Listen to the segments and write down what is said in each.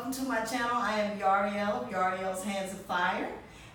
welcome to my channel. I am Yahriel of Yahriel's Hands of Fire,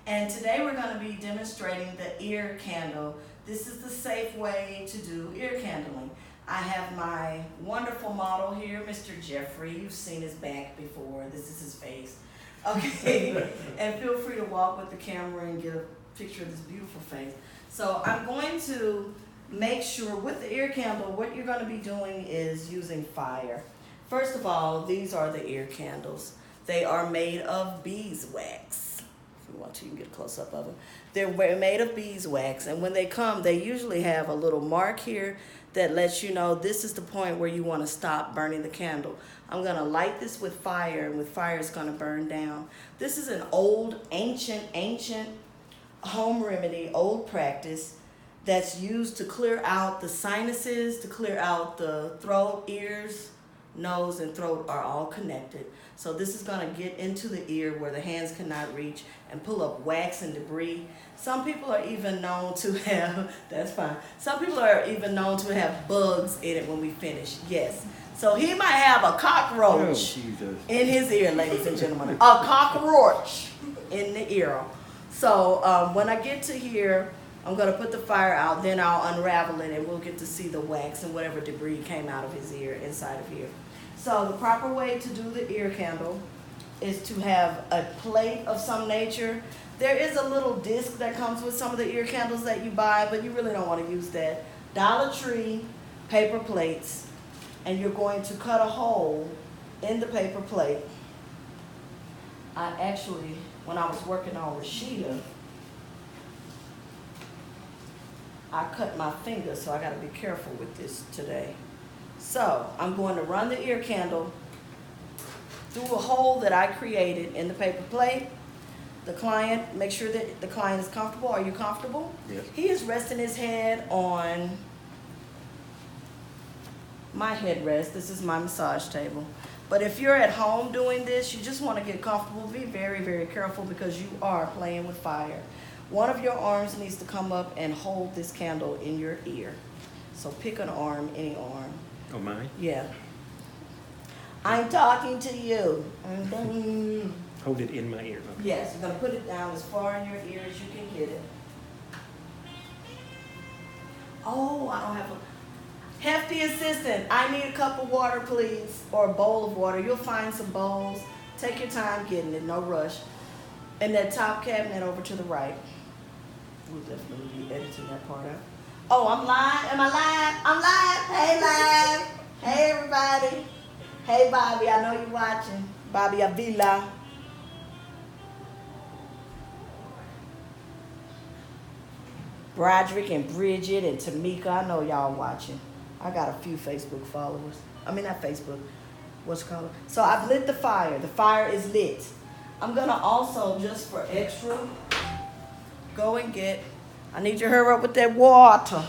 and today we're going to be demonstrating the ear candle. This is the safe way to do ear candling. I have my wonderful model here, Mr. Jeffrey. You've seen his back before. This is his face. Okay, and feel free to walk with the camera and get a picture of this beautiful face. So I'm going to make sure with the ear candle, what you're going to be doing is using fire. First of all, these are the ear candles. They are made of beeswax. If you want to, you can get a close-up of them. They're made of beeswax, and when they come, they usually have a little mark here that lets you know this is the point where you want to stop burning the candle. I'm going to light this with fire, and with fire it's going to burn down. This is an old, ancient home remedy, old practice that's used to clear out the sinuses, to clear out the throat, ears, nose and throat are all connected. So this is going to get into the ear where the hands cannot reach and pull up wax and debris. Some people are even known to have, that's fine, some people are even known to have bugs in it when we finish. Yes. So he might have a cockroach in his ear, ladies and gentlemen. A cockroach in the ear. So when I get to here, I'm going to put the fire out, then I'll unravel it and we'll get to see the wax and whatever debris came out of his ear inside of here. So the proper way to do the ear candle is to have a plate of some nature. There is a little disc that comes with some of the ear candles that you buy, but you really don't want to use that. Dollar Tree paper plates, and you're going to cut a hole in the paper plate. I actually, when I was working on Rashida, I cut my finger, so I got to be careful with this today. So I'm going to run the ear candle through a hole that I created in the paper plate. The client, make sure that the client is comfortable. Are you comfortable? Yes. He is resting his head on my headrest. This is my massage table. But if you're at home doing this, you just want to get comfortable. Be very, very careful because you are playing with fire. One of your arms needs to come up and hold this candle in your ear. So pick an arm, any arm. Oh, mine? Yeah. I'm talking to you. Hold it in my ear. Okay. Yes, you're going to put it down as far in your ear as you can get it. Oh, I don't have a... Hefty assistant, I need a cup of water, please, or a bowl of water. You'll find some bowls. Take your time getting it, no rush. And that top cabinet over to the right. We'll definitely be editing that part out. Oh, I'm live. Am I live? I'm live. Hey, live. Hey, everybody. Hey, Bobby. I know you're watching. Bobby Avila. Broderick and Bridget and Tamika. I know y'all watching. I got a few Facebook followers. I mean, not Facebook. What's it called? So I've lit the fire. The fire is lit. I'm going to also, just for extra, go and get, I need you to hurry up with that water.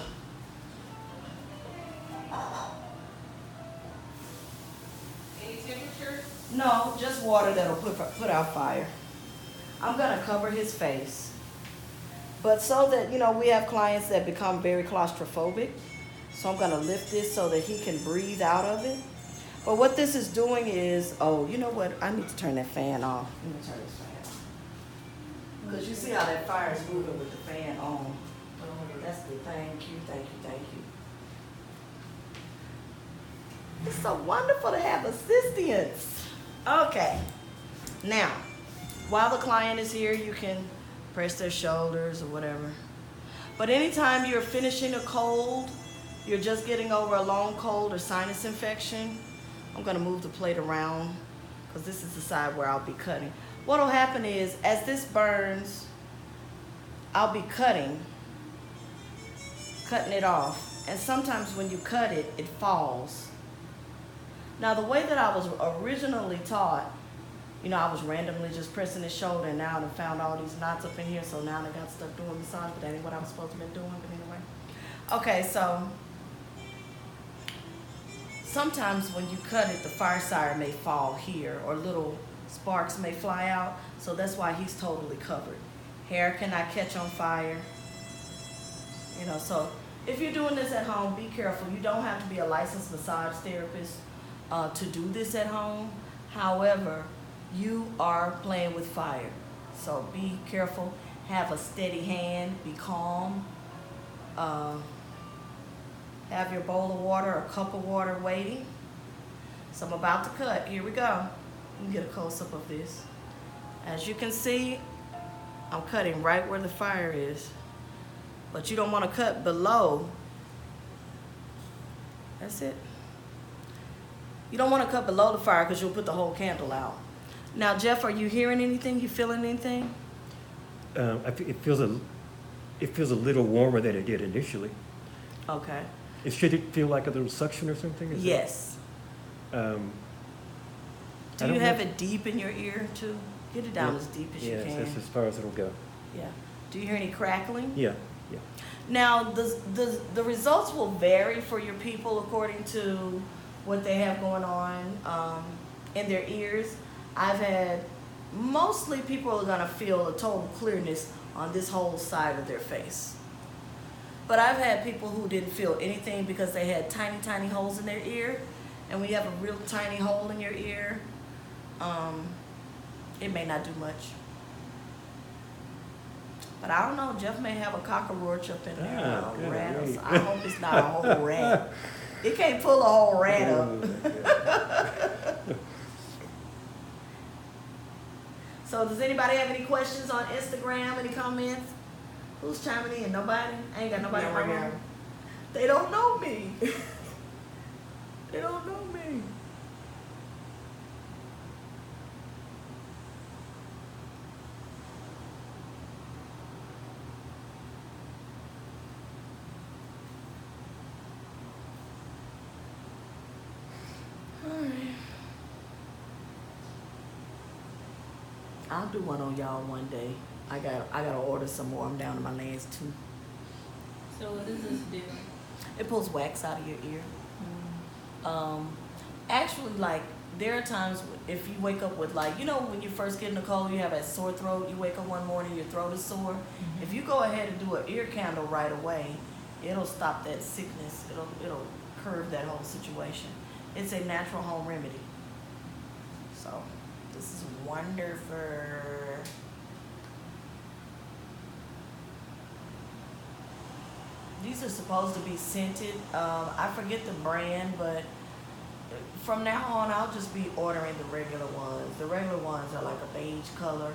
Any temperature? No, just water that'll put out fire. I'm going to cover his face. But so that, you know, we have clients that become very claustrophobic. So I'm going to lift this so that he can breathe out of it. But what this is doing is, oh, you know what? I need to turn that fan off. Let me turn this fan off. Because you see how that fire is moving with the fan on. That's good. Thank you, thank you, thank you. It's so wonderful to have assistants. Okay. Now, while the client is here, you can press their shoulders or whatever. But anytime you're finishing a cold, you're just getting over a long cold or sinus infection, I'm going to move the plate around because this is the side where I'll be cutting. What will happen is, as this burns, I'll be cutting it off. And sometimes when you cut it, it falls. Now, the way that I was originally taught, you know, I was randomly just pressing his shoulder, and now I found all these knots up in here, so now I got stuck doing massage, but that ain't what I was supposed to be doing, but anyway. Okay, so sometimes when you cut it, the fire sire may fall here, or little sparks may fly out, so that's why he's totally covered. Hair cannot catch on fire. You know, so if you're doing this at home, be careful. You don't have to be a licensed massage therapist to do this at home. However, you are playing with fire. So be careful, have a steady hand, be calm. Have your bowl of water or cup of water waiting. So I'm about to cut. Here we go. You can get a close-up of this. As you can see, I'm cutting right where the fire is. But you don't want to cut below. That's it. You don't want to cut below the fire because you'll put the whole candle out. Now, Jeff, are you hearing anything? You feeling anything? It feels a little warmer than it did initially. Okay. Should it feel like a little suction or something? Yes. I Do you have it deep in your ear too? Get it down as deep as you can. Yes, that's as far as it'll go. Yeah. Do you hear any crackling? Yeah, yeah. Now, the results will vary for your people according to what they have going on in their ears. I've had, mostly people are gonna feel a total clearness on this whole side of their face. But I've had people who didn't feel anything because they had tiny, tiny holes in their ear. And when you have a real tiny hole in your ear, it may not do much. But I don't know, Jeff may have a cockroach up in there, a rat. I hope it's not a whole rat. It can't pull a whole rat up. So does anybody have any questions on Instagram, any comments? Who's chiming in? Nobody? I ain't got nobody right now. They don't know me. They don't know me. I'll do one on y'all one day. I gotta order some more. I'm down to my last 2. So what does this do? It pulls wax out of your ear. Actually, like, there are times if you wake up with, like, you know, when you first get in the cold, you have that sore throat. You wake up one morning, your throat is sore. Mm-hmm. If you go ahead and do an ear candle right away, it'll stop that sickness. It'll curb that whole situation. It's a natural home remedy. So this is wonderful. These are supposed to be scented. I forget the brand, but from now on, I'll just be ordering the regular ones. The regular ones are like a beige color.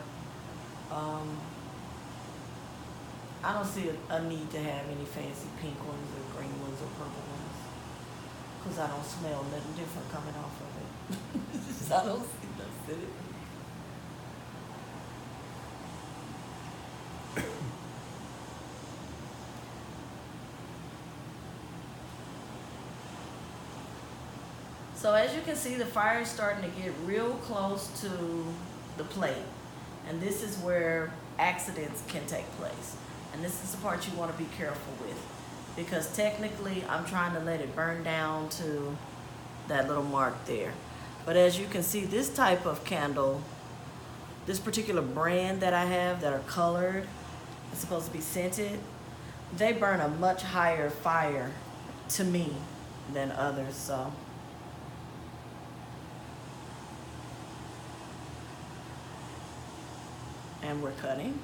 I don't see a need to have any fancy pink ones or green ones or purple ones, because I don't smell nothing different coming off of it. I don't see nothing. So as you can see, the fire is starting to get real close to the plate. And this is where accidents can take place. And this is the part you want to be careful with, because technically I'm trying to let it burn down to that little mark there. But as you can see, this type of candle, this particular brand that I have that are colored, it's supposed to be scented, they burn a much higher fire to me than others. So and we're cutting.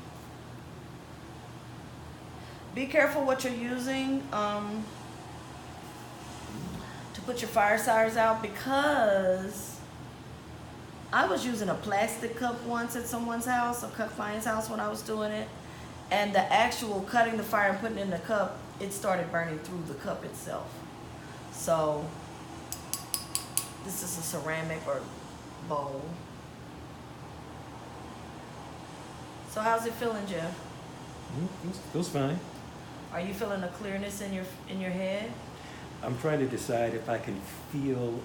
Be careful what you're using to put your fire starters out, because I was using a plastic cup once at someone's house, a client's house, when I was doing it, and the actual cutting the fire and putting it in the cup, it started burning through the cup itself. So this is a ceramic or bowl. So how's it feeling, Jeff? Feels fine. Are you feeling a clearness in your head? I'm trying to decide if I can feel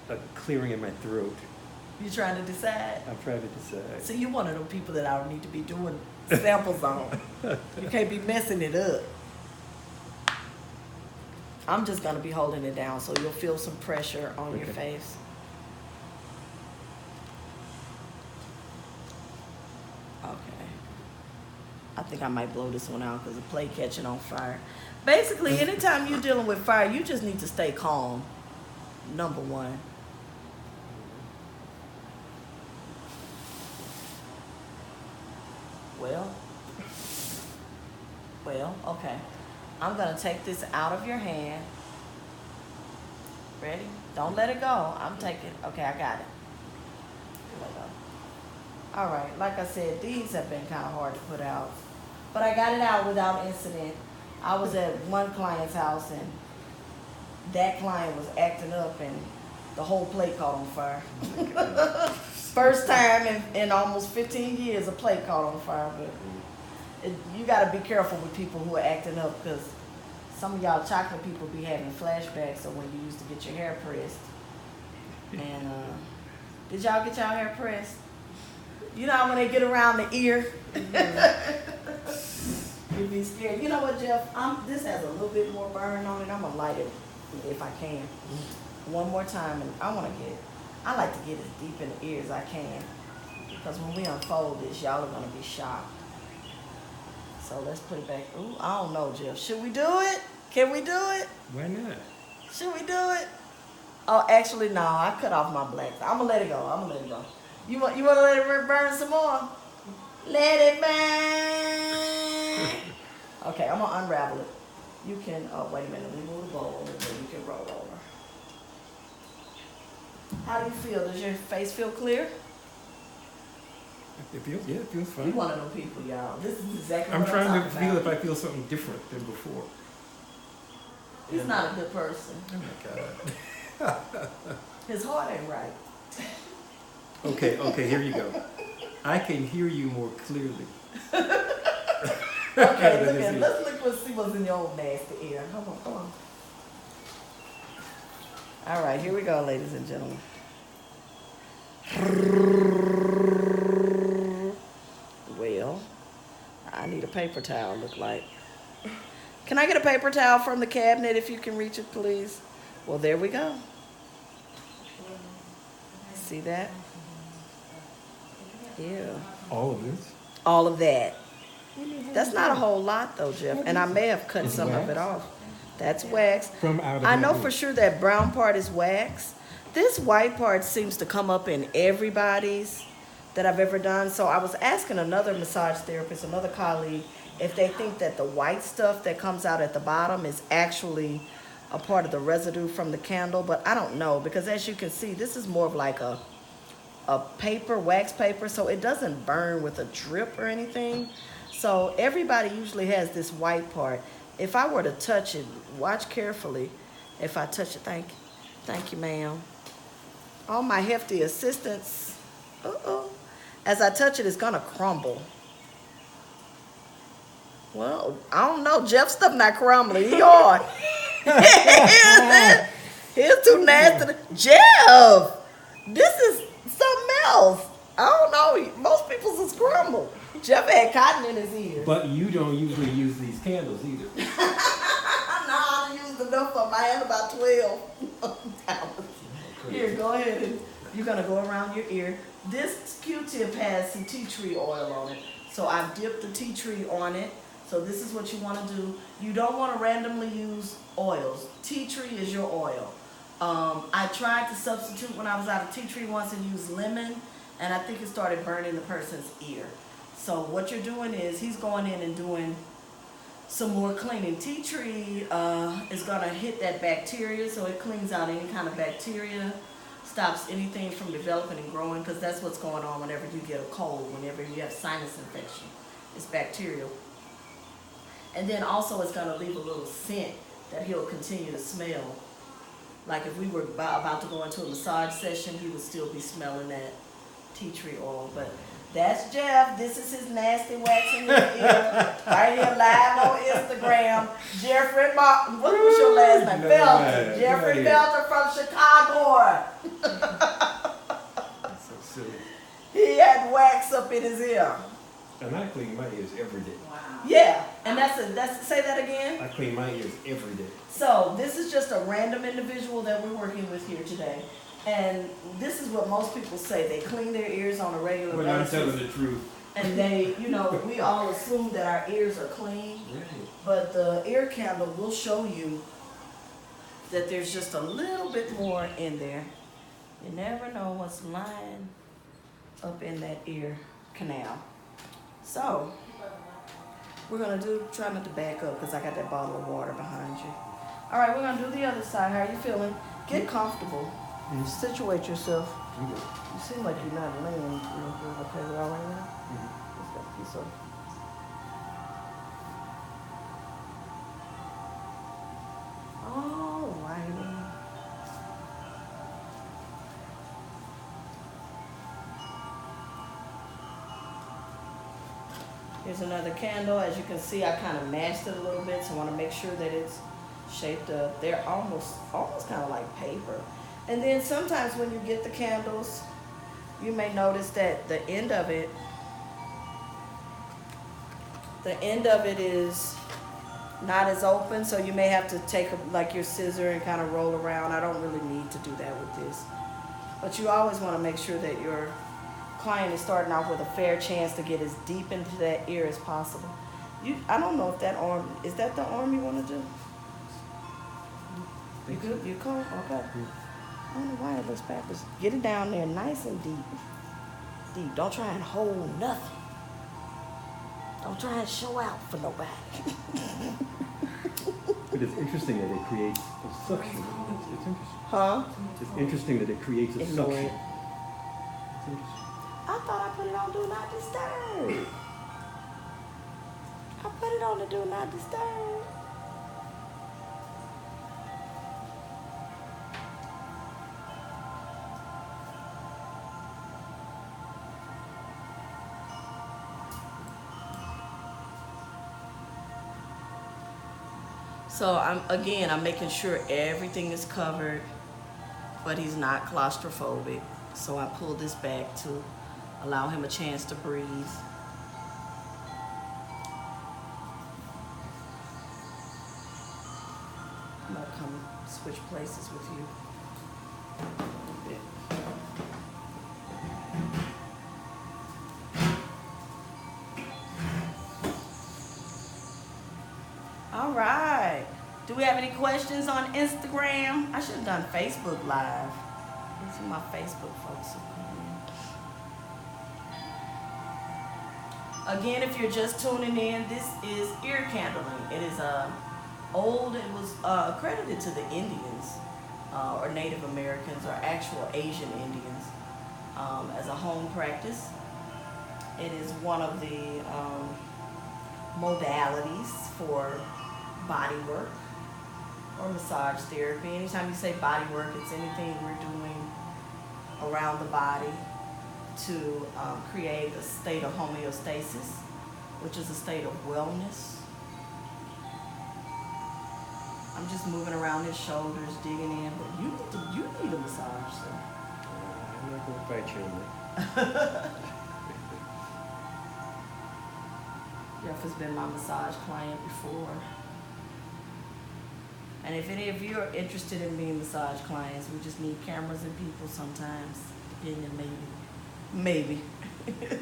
a clearing in my throat. You trying to decide? I'm trying to decide. See, you're one of those people that I don't need to be doing samples on. You can't be messing it up. I'm just gonna be holding it down so you'll feel some pressure on your face. Okay. I think I might blow this one out because the plate catching on fire. Basically, anytime you're dealing with fire, you just need to stay calm. Number one. Well, okay. I'm gonna take this out of your hand. Ready? Don't let it go. I'm taking, okay, I got it. Let it go. All right, like I said, these have been kind of hard to put out, but I got it out without incident. I was at one client's house and that client was acting up and the whole plate caught on fire. First time in almost 15 years a plate caught on fire, but you gotta be careful with people who are acting up because some of y'all chocolate people be having flashbacks of when you used to get your hair pressed. And did y'all get y'all hair pressed? You know when they get around the ear? You'd be scared. You know what, Jeff? This has a little bit more burn on it. I'm gonna light it if I can. One more time, and I like to get as deep in the ear as I can. Because when we unfold this, y'all are gonna be shocked. So let's put it back. Ooh, I don't know, Jeff. Should we do it? Can we do it? Why not? Should we do it? Oh, actually, no. I cut off my black. I'm gonna let it go. You want to let it burn some more? Let it burn. Okay, I'm gonna unravel it. You can. Oh, wait a minute. We move the bowl, and then you can roll over. How do you feel? Does your face feel clear? It feels fine. You one of them people, y'all. This is exactly I'm what trying I'm to talking feel about. if I feel something different than before. He's not a good person. Oh my God. His heart ain't right. Okay, here you go. I can hear you more clearly. Okay, let's look and see what's in your old nasty ear. Come on. All right, here we go, ladies and gentlemen. Well, I need a paper towel, look like. Can I get a paper towel from the cabinet if you can reach it, please? Well, there we go. See that? Yeah. All of this? All of that. That's not a whole lot though, Jeff. And I may have cut It's some of wax? it off. That's wax. From out of I know that for sure that brown part is wax. This white part seems to come up in everybody's that I've ever done. So I was asking another massage therapist, another colleague, if they think that the white stuff that comes out at the bottom is actually a part of the residue from the candle, but I don't know because as you can see, this is more of like a paper, wax paper, so it doesn't burn with a drip or anything. So everybody usually has this white part. If I were to touch it, watch carefully. If I touch it, thank you, ma'am. All my hefty assistants, as I touch it, it's gonna crumble. Well, I don't know, Jeff's stuff not crumbling, he hard. Here's too nasty. Jeff, this is something else. I don't know, most people's is crumbled. Jeff had cotton in his ear. But you don't usually use these candles either. I used enough for my hand, about 12. Here, go ahead and you're gonna go around your ear. This Q-tip has some tea tree oil on it. So I've dipped the tea tree on it. So this is what you wanna do. You don't wanna randomly use oils. Tea tree is your oil. I tried to substitute when I was out of tea tree once and use lemon, and I think it started burning the person's ear. So what you're doing is he's going in and doing some more cleaning. Tea tree is gonna hit that bacteria, so it cleans out any kind of bacteria, stops anything from developing and growing, because that's what's going on whenever you get a cold, whenever you have sinus infection. It's bacterial. And then also it's gonna leave a little scent that he'll continue to smell. Like if we were about to go into a massage session, he would still be smelling that tea tree oil. But that's Jeff. This is his nasty wax in his ear. Right here live on Instagram. Jeffrey Martin. What was your last name? Felton. Jeffrey Felton from Chicago. That's so silly. He had wax up in his ear. And I clean my ears every day. Wow. Yeah. And that's say that again. I clean my ears every day. So this is just a random individual that we're working with here today. And this is what most people say. They clean their ears on a regular But I'm basis. telling the truth. And they, we all assume that our ears are clean. Right. But the ear candle will show you that there's just a little bit more in there. You never know what's lying up in that ear canal. So, we're gonna try not to back up because I got that bottle of water behind you. All right, we're gonna do the other side. How are you feeling? Get comfortable. Situate yourself. I'm good. You seem like you're not laying real good. Okay, we all right now? Mhm. Just got a piece of. All righty. Here's another candle. As you can see, I kind of mashed it a little bit, so I want to make sure that it's shaped up. They're almost kind of like paper. And then sometimes when you get the candles, you may notice that the end of it is not as open, so you may have to take like your scissor and kind of roll around. I don't really need to do that with this. But you always want to make sure that your client is starting off with a fair chance to get as deep into that ear as possible. I don't know if that arm, is that the arm you want to do? You good? You cool? Okay. I don't know why it looks backwards. Get it down there nice and deep. Deep. Don't try and hold nothing. Don't try and show out for nobody. But it's interesting that it creates a suction. It's interesting. Huh? It's interesting that it creates a Ignore suction. it. It's interesting. I thought I put it on Do Not Disturb. I put it on the Do Not Disturb. So I'm making sure everything is covered, but he's not claustrophobic. So I pull this back to allow him a chance to breathe. I'm gonna come switch places with you. A little bit. All right. Do we have any questions on Instagram? I should have done Facebook Live. These are my Facebook folks. Again, if you're just tuning in, this is ear candling. It is old. It was accredited to the Indians or Native Americans or actual Asian Indians as a home practice. It is one of the modalities for body work or massage therapy. Anytime you say body work, it's anything we're doing around the body to create a state of homeostasis, which is a state of wellness. I'm just moving around his shoulders, digging in, but you need a massage, sir. I'm not going to fight you on that. Jeff has been my massage client before. And if any of you are interested in being massage clients, we just need cameras and people sometimes, depending, maybe. Okay.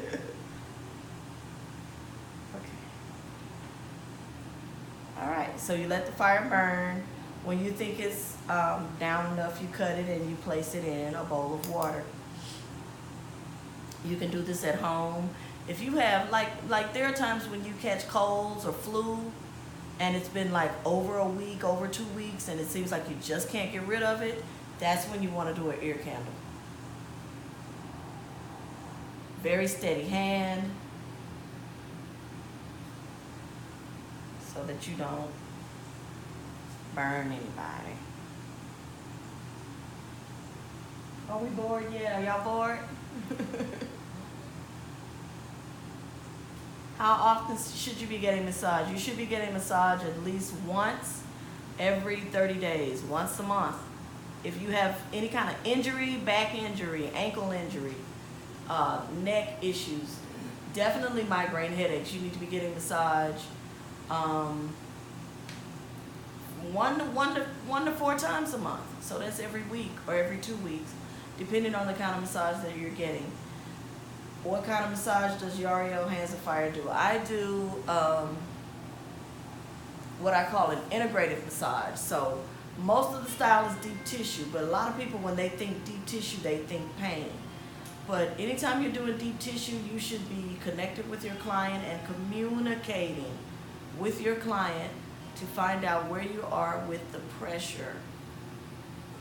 All right, so you let the fire burn. When you think it's down enough, you cut it and you place it in a bowl of water. You can do this at home. If you have, like there are times when you catch colds or flu, and it's been like over a week, over 2 weeks, and it seems like you just can't get rid of it, that's when you want to do an ear candle. Very steady hand, so that you don't burn anybody. Are we bored yet? Are y'all bored? How often should you be getting massage? You should be getting massage at least once every 30 days, once a month. If you have any kind of injury, back injury, ankle injury, neck issues, definitely migraine headaches, you need to be getting massage 1 to 4 times a month. So that's every week or every 2 weeks, depending on the kind of massage that you're getting. What kind of massage does Yahriel Hands of Fire do? I do what I call an integrative massage. So most of the style is deep tissue, but a lot of people, when they think deep tissue, they think pain. But anytime you're doing deep tissue, you should be connected with your client and communicating with your client to find out where you are with the pressure.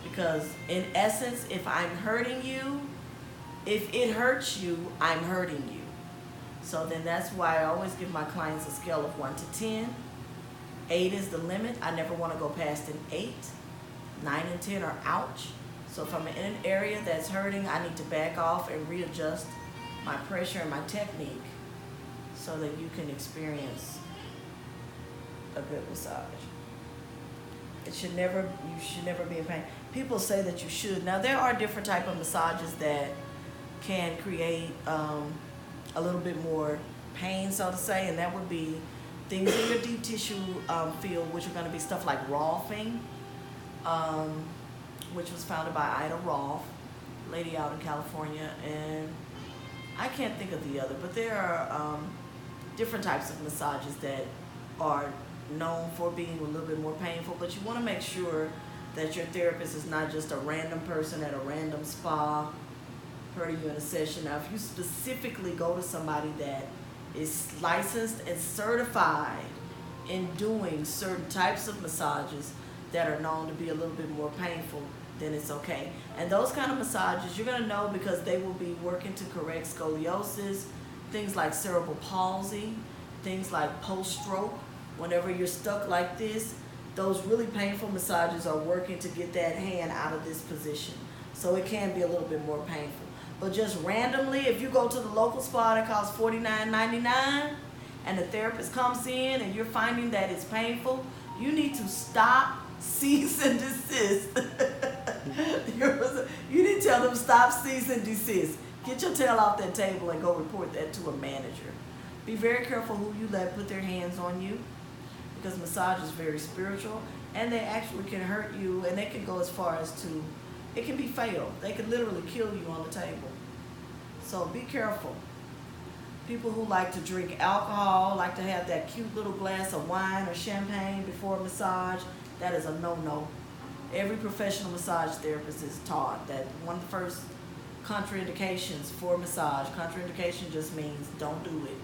Because in essence, if I'm hurting you, if it hurts you, I'm hurting you. So then that's why I always give my clients a scale of 1 to 10. 8 is the limit. I never want to go past an 8. 9 and 10 are ouch. So if I'm in an area that's hurting, I need to back off and readjust my pressure and my technique so that you can experience a good massage. You should never be in pain. People say that you should. Now there are different type of massages that can create a little bit more pain, so to say, and that would be things in your deep tissue field, which are going to be stuff like Rolfing, which was founded by Ida Rolf, lady out in California, and I can't think of the other, but there are different types of massages that are known for being a little bit more painful, but you want to make sure that your therapist is not just a random person at a random spa hurting you in a session. Now, if you specifically go to somebody that is licensed and certified in doing certain types of massages that are known to be a little bit more painful, then it's okay. And those kind of massages, you're going to know because they will be working to correct scoliosis, things like cerebral palsy, things like post-stroke. Whenever you're stuck like this, those really painful massages are working to get that hand out of this position. So it can be a little bit more painful. But just randomly, if you go to the local spa that costs $49.99 and the therapist comes in and you're finding that it's painful, you need to stop, cease, and desist. You need to tell them stop, cease, and desist. Get your tail off that table and go report that to a manager. Be very careful who you let put their hands on you, because massage is very spiritual and they actually can hurt you, and they can go as far as to, it can be fatal. They can literally kill you on the table. So be careful. People who like to drink alcohol, like to have that cute little glass of wine or champagne before a massage, that is a no-no. Every professional massage therapist is taught that one of the first contraindications for massage, contraindication just means don't do it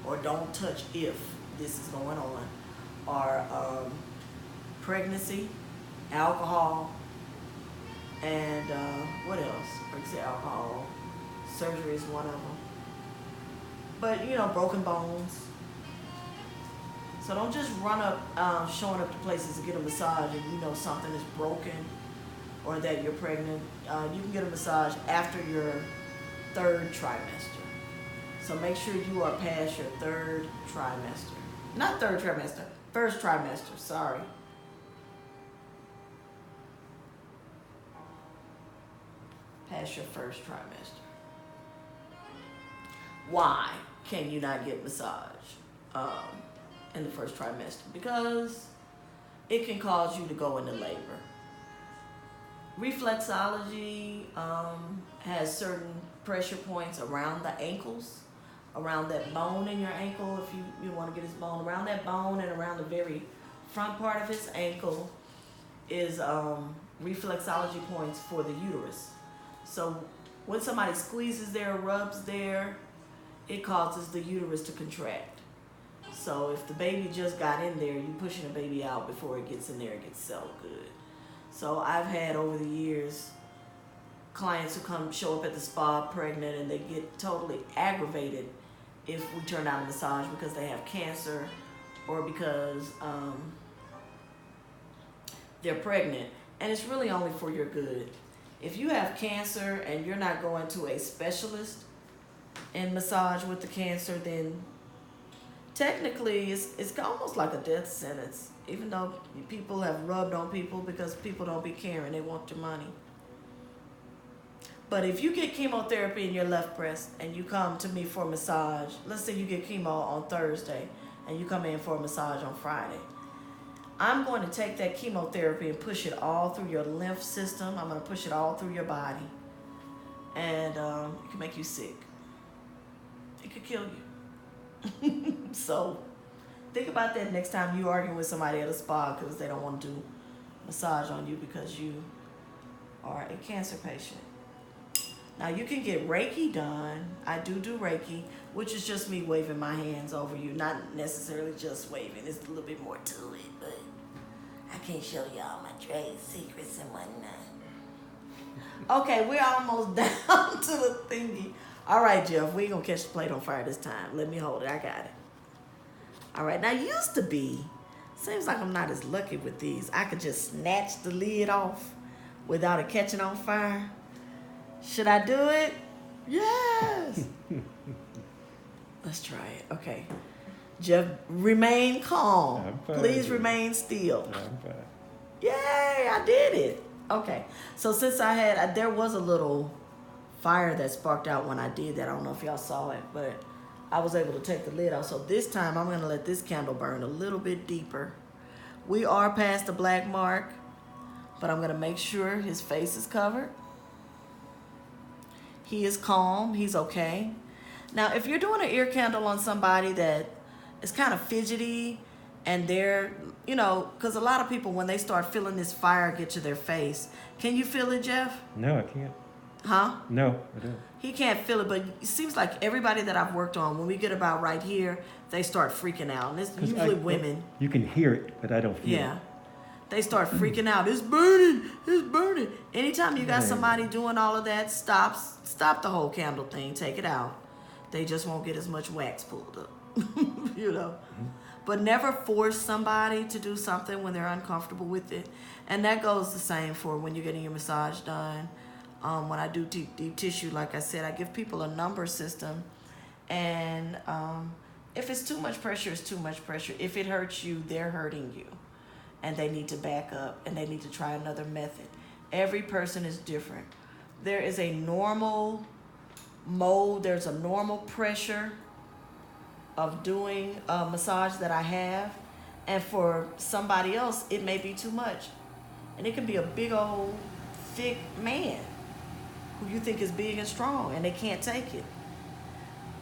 or don't touch if this is going on, are pregnancy, alcohol, and what else? For example, alcohol, surgery is one of them. But you know, broken bones. So don't just run up, showing up to places to get a massage and you know something is broken or that you're pregnant. You can get a massage after your 3rd trimester. So make sure you are past your 3rd trimester. Not 3rd trimester, 1st trimester, sorry. Past your 1st trimester. Why can you not get massage in the 1st trimester? Because it can cause you to go into labor. Reflexology has certain pressure points around the ankles, around that bone in your ankle, if you want to get his bone, around that bone and around the very front part of his ankle is reflexology points for the uterus. So when somebody squeezes there, rubs there, it causes the uterus to contract. So if the baby just got in there, you're pushing the baby out before it gets in there, it gets settled good. So I've had over the years clients who come show up at the spa pregnant and they get totally aggravated if we turn down a massage because they have cancer or because they're pregnant, and it's really only for your good. If you have cancer and you're not going to a specialist in massage with the cancer, then technically it's almost like a death sentence, even though people have rubbed on people because people don't be caring, they want your money. But if you get chemotherapy in your left breast and you come to me for a massage, let's say you get chemo on Thursday and you come in for a massage on Friday, I'm going to take that chemotherapy and push it all through your lymph system. I'm going to push it all through your body. And it can make you sick. It could kill you. So think about that next time you're arguing with somebody at a spa because they don't want to do massage on you because you are a cancer patient. Now you can get Reiki done. I do Reiki, which is just me waving my hands over you, not necessarily just waving. There's a little bit more to it, but I can't show y'all my trade secrets and whatnot. Okay, we're almost down to the thingy. All right, Jeff, we ain't gonna catch the plate on fire this time. Let me hold it. I got it. All right, now used to be, seems like I'm not as lucky with these. I could just snatch the lid off without it catching on fire. Should I do it? Yes. Let's try it. Okay. Jeff, remain calm. I'm fine, Please Jeff. remain still. I'm fine. Yay, I did it. Okay. So since there was a little fire that sparked out when I did that. I don't know if y'all saw it, but I was able to take the lid off. So this time I'm going to let this candle burn a little bit deeper. We are past the black mark, but I'm going to make sure his face is covered. He is calm. He's okay. Now, if you're doing an ear candle on somebody that is kind of fidgety and they're, because a lot of people, when they start feeling this fire get to their face, can you feel it, Jeff? No, I can't. Huh? No, I don't. He can't feel it, but it seems like everybody that I've worked on, when we get about right here, they start freaking out. And it's 'Cause usually women. You can hear it, but I don't feel Yeah. it. They start freaking out. It's burning. It's burning. Anytime you got Yeah. somebody doing all of that, stop the whole candle thing. Take it out. They just won't get as much wax pulled up. But never force somebody to do something when they're uncomfortable with it. And that goes the same for when you're getting your massage done. When I do deep tissue, like I said, I give people a number system. And if it's too much pressure, it's too much pressure. If it hurts you, they're hurting you. And they need to back up and they need to try another method. Every person is different. There is a normal mode, there's a normal pressure of doing a massage that I have. And for somebody else, it may be too much. And it can be a big old thick man who you think is big and strong and they can't take it.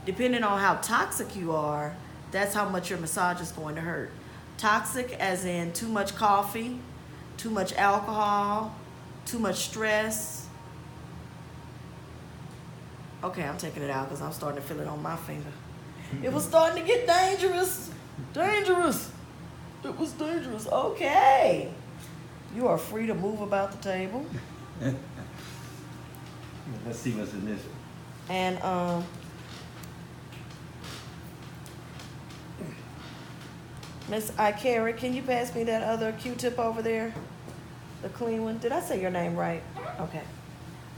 Depending on how toxic you are, that's how much your massage is going to hurt. Toxic as in too much coffee, too much alcohol, too much stress. Okay, I'm taking it out because I'm starting to feel it on my finger. It was starting to get dangerous. Dangerous. It was dangerous. Okay. You are free to move about the table. Let's see what's in this. And Miss Ikara, can you pass me that other Q-tip over there? The clean one. Did I say your name right? Okay.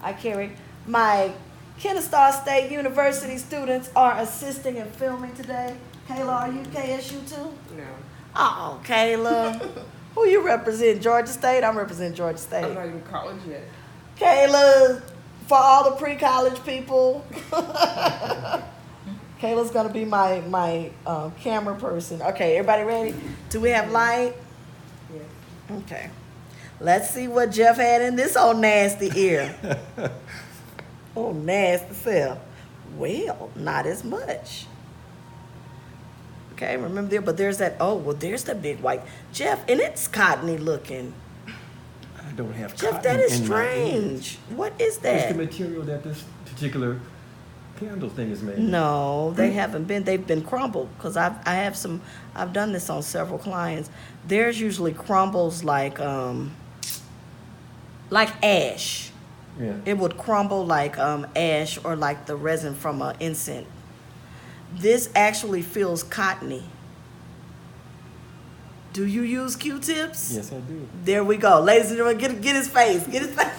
Ikara. My Kennesaw State University students are assisting in filming today. Kayla, are you KSU too? No. Oh, Kayla. Who you represent? Georgia State? I'm representing Georgia State. I'm not even college yet. Kayla, for all the pre-college people. Kayla's gonna be my camera person. Okay, everybody ready? Do we have light? Yeah. Okay. Let's see what Jeff had in this old nasty ear. Oh, nasty self. Well, not as much. Okay, remember there, but there's that, there's the big white. Jeff, and it's cottony looking. I don't have Jeff, cotton that is in my ear. strange. What is What's the that? material that this particular candle thing is made? No, they haven't been. They've been crumbled because I've done this on several clients. There's usually crumbles like ash. Yeah. It would crumble like ash or like the resin from an incense. This actually feels cottony. Do you use Q-tips? Yes, I do. There we go. Ladies and gentlemen, get his face. Get his face.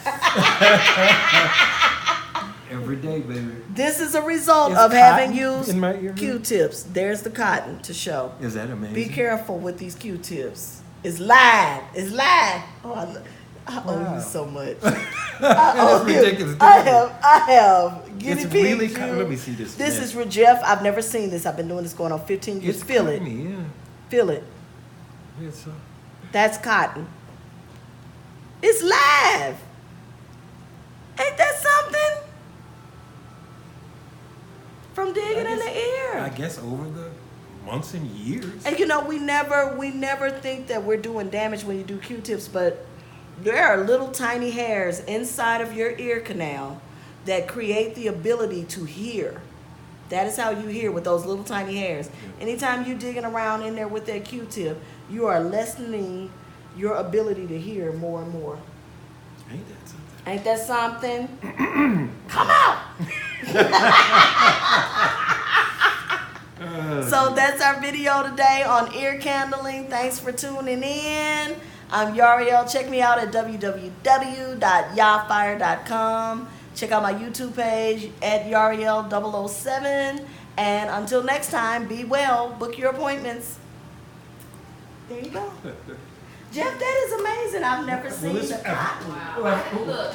Every day, baby. This is a result Is of having cotton used in my ear? Q-tips. There's the cotton to show. Is that amazing? Be careful with these Q-tips. It's live. It's live. Oh, I owe Wow. you so much. That's ridiculous. I have guinea It's pigs. really you. cotton. Let me see this. This Yeah. is for Jeff. I've never seen this. I've been doing this going on 15 years. It's Feel it. cottony, yeah. Feel it. It's, That's cotton. It's live. Ain't that something? From digging in the I ear. guess over the months and years. And we never think that we're doing damage when you do Q-tips, but there are little tiny hairs inside of your ear canal that create the ability to hear. That is how you hear, with those little tiny hairs. Anytime you're digging around in there with that Q-tip, you are lessening your ability to hear more and more. Ain't that something? Ain't that something? Come out! So that's our video today on ear candling. Thanks for tuning in. I'm Yahriel. Check me out at www.yahfire.com. Check out my YouTube page at Yahriel007. And until next time, be well. Book your appointments. There you go. Jeff, that is amazing. I've never seen a cotton. Wow. Look.